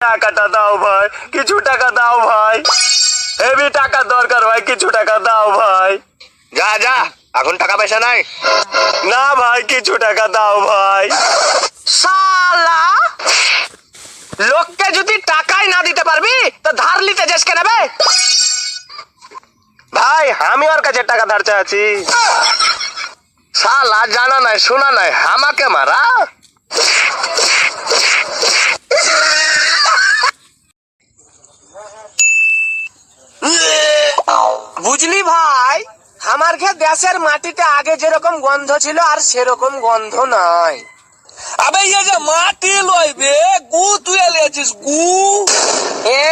টাকাটা দাও ভাই, কিছু টাকা দাও ভাই, হেভি টাকা দরকার ভাই, কিছু টাকা দাও ভাই। যা যা, এখন টাকা পয়সা নাই। না ভাই, কিছু টাকা দাও ভাই। শালা, লোককে যদি টাকাই না দিতে পারবি তো ধার নিতে যাস কেন বে? ভাই আমি ওর কাছে টাকা ধার চাচ্ছি। শালা জানা নাই শোনা নাই আমাকে মারা। বুঝলি ভাই, আমার ঘে দেশের মাটিতে আগে যেরকম গন্ধ ছিল আর সেরকম গন্ধ নাই। আবে ये যে মাটি লইবে গু তুই এলেছিস গু। এ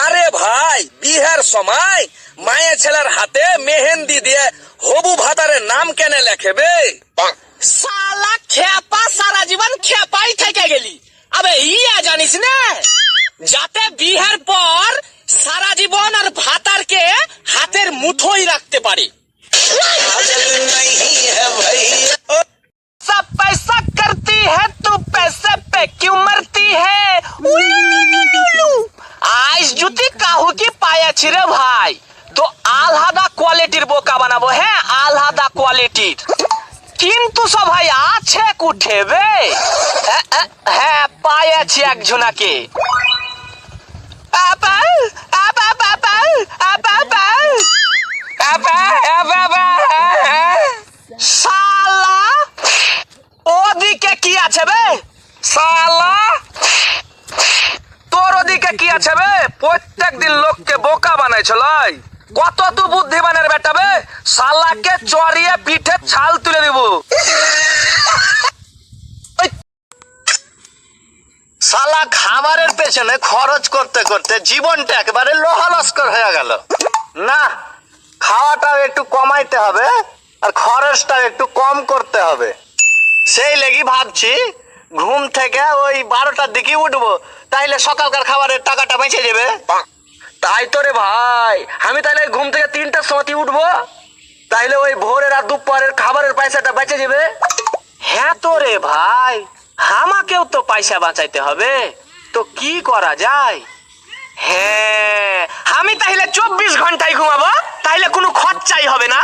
আরে ভাই, বিয়ের সময় মায়ের ছেলের হাতে মেহেন্দি দিয়ে হবু ভাতারের নাম কেনে লেখেবে? শালা খেপা, সারা জীবন খেপাই থেকে গেলি। আবে ইয়া জানিস না, যাতে বিয়ের পর সারা জীবন আর ভাতারকে হাতের মুঠোই রাখতে পারে। सब पैसा करती है तू पैसे पे क्यों मरती है? আজ যদি কাহু কি পাইয়াছি রে ভাই, তো আলাদা কোয়ালিটির বোকা বানাবো। হ্যাঁ, আলাদা কোয়ালিটির। কিন্তু সবাই আছে কুঠেবে। হ্যাঁ, পাইয়াছি একজনাকে। শালা, ওদিকে কি আছে বে? শালা, তোর ওদিকে কি আছে বে? প্রত্যেক দিন লোককে বোকা বানাইছিল। কত তু বুদ্ধিমানের বেটা বে, শালাকে চড়িয়ে পিঠে ছাল তুলে দিব। শালা খাবারের পেছনে খরচ করতে করতে জীবনটা একেবারে লোহা লস্কর হয়ে গেল। না, খাওয়াটাও একটু কমাইতে হবে আর খরচটাও একটু কম করতে হবে। সেই লেগে ভাবছি ঘুম থেকে ওই 12টার দিকে উঠবো, তাইলে সকালকার খাবারের টাকাটা বেঁচে যাবে। তাই তো রে ভাই, আমি তাহলে ঘুম থেকে 3টার সময় উঠবো, তাইলে ওই ভোরের আর দুপুরের খাবারের পয়সাটা বেঁচে যাবে। হ্যাঁ তো রে ভাই, আমাকেও তো পয়সা বাঁচাইতে হবে, তো কি করা যায়? হ্যাঁ, আমি তাহলে 24 ঘন্টায় ঘুমাবো, তাহলে কোনো খরচাই হবে না।